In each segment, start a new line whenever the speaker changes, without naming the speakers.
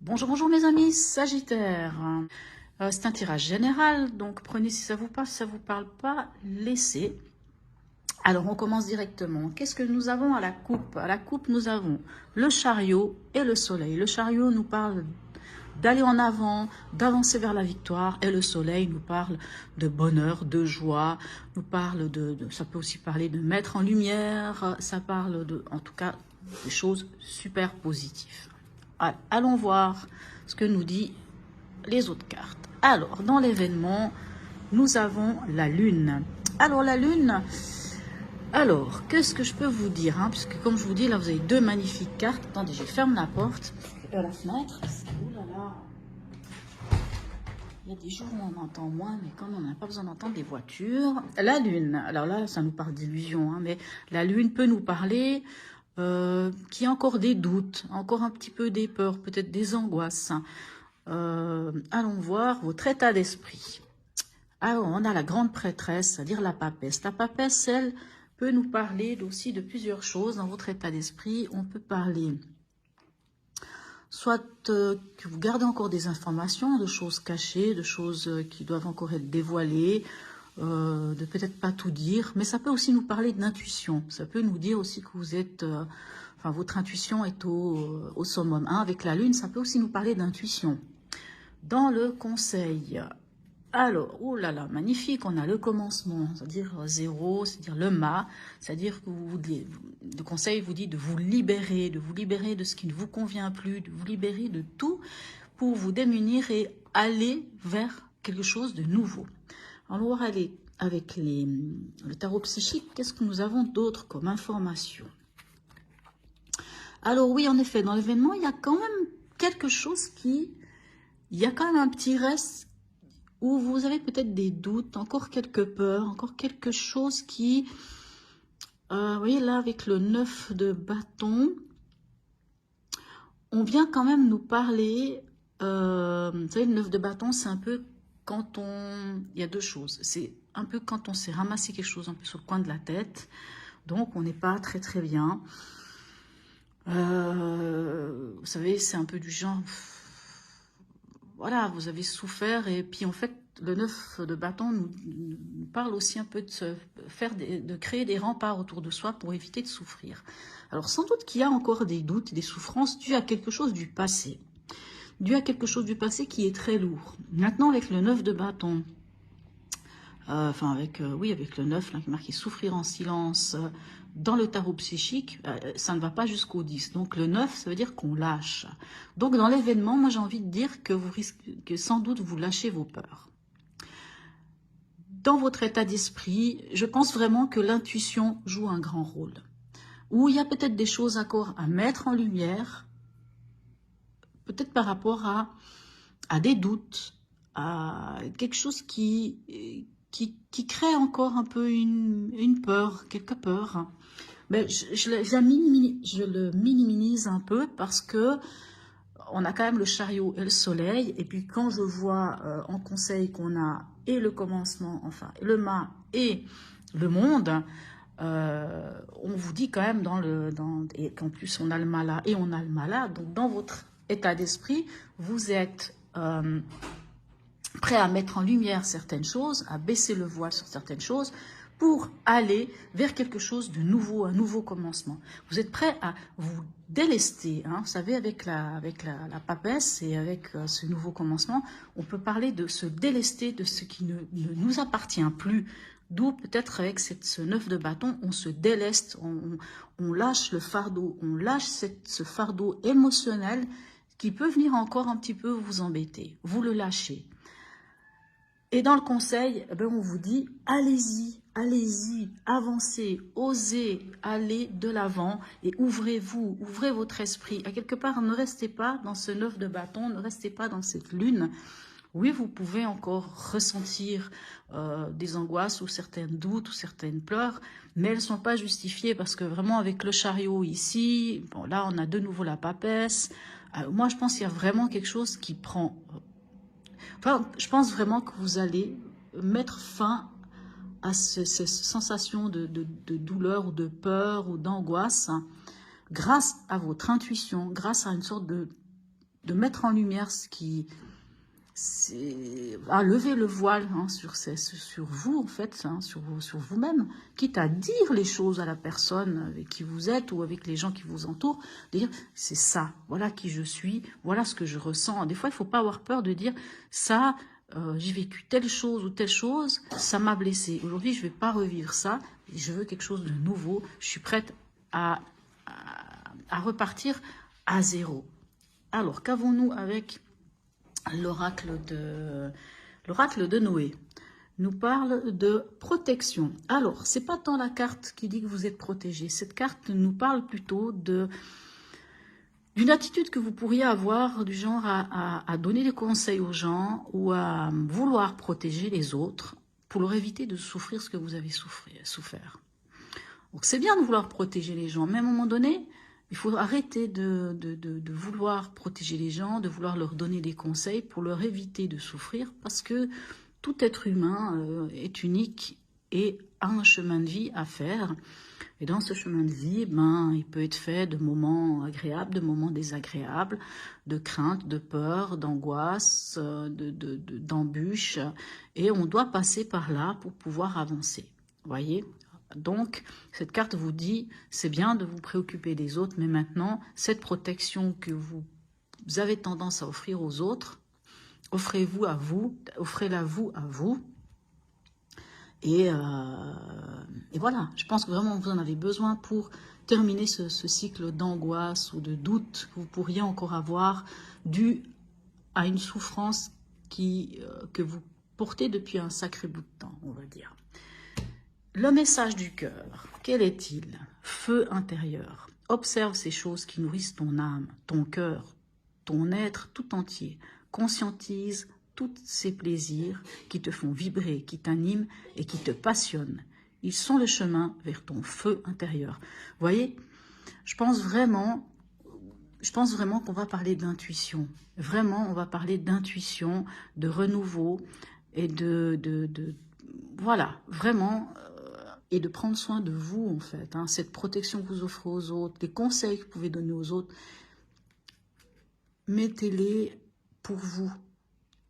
Bonjour, bonjour mes amis Sagittaire. C'est un tirage général, donc prenez si ça vous parle, si ça vous parle pas, laissez. Alors on commence directement. Qu'est-ce que nous avons à la coupe? À la coupe, nous avons le chariot et le soleil. Le chariot nous parle d'aller en avant, d'avancer vers la victoire, et le soleil nous parle de bonheur, de joie, nous parle ça peut aussi parler de mettre en lumière, ça parle en tout cas, des choses super positives. Allons voir ce que nous dit les autres cartes. Alors, dans l'événement, nous avons la Lune. Alors, la Lune, qu'est-ce que je peux vous dire, puisque comme je vous dis, là, vous avez deux magnifiques cartes. Attendez, je ferme la porte, la fenêtre. Oh là là. Il y a des jours où on entend moins, mais quand on n'a pas besoin d'entendre des voitures. La Lune, alors là, ça nous parle d'illusion, mais la Lune peut nous parler qu'il y a encore des doutes, encore un petit peu des peurs, peut-être des angoisses. Allons voir votre état d'esprit. Alors, on a la grande prêtresse, c'est-à-dire la papesse. La papesse, elle, peut nous parler aussi de plusieurs choses dans votre état d'esprit. On peut parler soit que vous gardez encore des informations, de choses cachées, de choses qui doivent encore être dévoilées, de peut-être pas tout dire, mais ça peut aussi nous parler de l'intuition. Ça peut nous dire aussi que vous êtes, votre intuition est au summum. Avec la Lune, ça peut aussi nous parler d'intuition. Dans le conseil, alors, oh là là, magnifique, on a le commencement, c'est-à-dire zéro, c'est-à-dire le mât, c'est-à-dire que le conseil vous dit de vous libérer de ce qui ne vous convient plus, de vous libérer de tout pour vous démunir et aller vers quelque chose de nouveau. Alors, on va aller avec le tarot psychique. Qu'est-ce que nous avons d'autre comme information? Alors oui, en effet, dans l'événement, il y a quand même quelque chose il y a quand même un petit reste où vous avez peut-être des doutes, encore quelques peurs, encore quelque chose qui... vous voyez là, avec le 9 de bâton, on vient quand même nous parler... vous savez, le 9 de bâton, c'est un peu quand on... Il y a deux choses. C'est un peu quand on s'est ramassé quelque chose un peu sur le coin de la tête. Donc, on n'est pas très très bien. Vous savez, c'est un peu du genre... Voilà, vous avez souffert et puis en fait, le 9 de bâton nous parle aussi un peu de créer des remparts autour de soi pour éviter de souffrir. Alors sans doute qu'il y a encore des doutes, des souffrances dues à quelque chose du passé. Dû à quelque chose du passé qui est très lourd. Maintenant, avec le 9 de bâton, avec le 9, là, qui est marqué souffrir en silence, dans le tarot psychique, ça ne va pas jusqu'au 10. Donc le 9, ça veut dire qu'on lâche. Donc dans l'événement, moi j'ai envie de dire que que sans doute vous lâchez vos peurs. Dans votre état d'esprit, je pense vraiment que l'intuition joue un grand rôle. Où il y a peut-être des choses encore à mettre en lumière, peut-être par rapport à des doutes, à quelque chose qui crée encore un peu une peur, quelques peurs. Mais je le minimise un peu parce que on a quand même le chariot et le soleil. Et puis quand je vois en conseil qu'on a et le commencement, enfin le mât et le monde, on vous dit quand même et qu'en plus on a le mât là et on a le mât là. Donc dans votre état d'esprit, vous êtes prêt à mettre en lumière certaines choses, à baisser le voile sur certaines choses, pour aller vers quelque chose de nouveau, un nouveau commencement. Vous êtes prêt à vous délester, vous savez, avec la papesse et avec ce nouveau commencement, on peut parler de se délester de ce qui ne nous appartient plus. D'où peut-être avec ce 9 de bâton, on se déleste, on lâche le fardeau, on lâche ce fardeau émotionnel qui peut venir encore un petit peu vous embêter. Vous le lâchez. Et dans le conseil, on vous dit, allez-y, allez-y, avancez, osez aller de l'avant et ouvrez-vous, ouvrez votre esprit. À quelque part, ne restez pas dans ce 9 de bâton, ne restez pas dans cette lune. Oui, vous pouvez encore ressentir des angoisses ou certains doutes ou certaines pleurs, mais elles ne sont pas justifiées parce que vraiment avec le chariot ici, bon là on a de nouveau la papesse. Moi je pense qu'il y a vraiment quelque chose qui prend... je pense vraiment que vous allez mettre fin à ces sensations de douleur ou de peur ou d'angoisse grâce à votre intuition, grâce à une sorte de mettre en lumière ce qui... à lever le voile hein, sur vous, en fait, hein, sur vous-même, quitte à dire les choses à la personne avec qui vous êtes ou avec les gens qui vous entourent, de dire, c'est ça, voilà qui je suis, voilà ce que je ressens. Des fois, il ne faut pas avoir peur de dire, ça, j'ai vécu telle chose ou telle chose, ça m'a blessé. Aujourd'hui, je ne vais pas revivre ça, je veux quelque chose de nouveau, je suis prête à repartir à zéro. Alors, qu'avons-nous avec l'oracle de Noé? Nous parle de protection. Alors, c'est pas tant la carte qui dit que vous êtes protégé. Cette carte nous parle plutôt d'une attitude que vous pourriez avoir du genre à donner des conseils aux gens ou à vouloir protéger les autres pour leur éviter de souffrir ce que vous avez souffert. Donc, c'est bien de vouloir protéger les gens, mais à un moment donné, il faut arrêter de vouloir protéger les gens, de vouloir leur donner des conseils pour leur éviter de souffrir, parce que tout être humain est unique et a un chemin de vie à faire. Et dans ce chemin de vie, il peut être fait de moments agréables, de moments désagréables, de crainte, de peur, d'angoisse, d'embûches. Et on doit passer par là pour pouvoir avancer. Voyez ? Donc, cette carte vous dit, c'est bien de vous préoccuper des autres, mais maintenant, cette protection que vous avez tendance à offrir aux autres, offrez-la vous à vous. Et voilà, je pense que vraiment vous en avez besoin pour terminer ce cycle d'angoisse ou de doute que vous pourriez encore avoir dû à une souffrance que vous portez depuis un sacré bout de temps, on va dire. Le message du cœur, quel est-il? Feu intérieur. Observe ces choses qui nourrissent ton âme, ton cœur, ton être tout entier. Conscientise tous ces plaisirs qui te font vibrer, qui t'animent et qui te passionnent. Ils sont le chemin vers ton feu intérieur. Vous voyez, je pense vraiment qu'on va parler d'intuition. Vraiment, on va parler d'intuition, de renouveau et voilà, vraiment... et de prendre soin de vous, en fait. Hein, cette protection que vous offrez aux autres, les conseils que vous pouvez donner aux autres, mettez-les pour vous.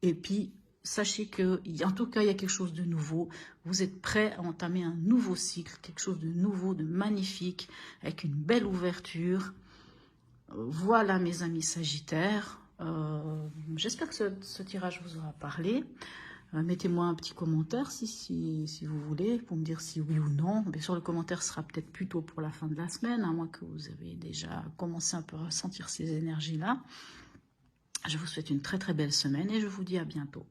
Et puis, sachez qu'en tout cas, il y a quelque chose de nouveau. Vous êtes prêts à entamer un nouveau cycle, quelque chose de nouveau, de magnifique, avec une belle ouverture. Voilà, mes amis Sagittaires. J'espère que ce tirage vous aura parlé. Mettez-moi un petit commentaire si vous voulez, pour me dire si oui ou non. Bien sûr, le commentaire sera peut-être plutôt pour la fin de la semaine, à moins que vous avez déjà commencé un peu à ressentir ces énergies-là. Je vous souhaite une très très belle semaine et je vous dis à bientôt.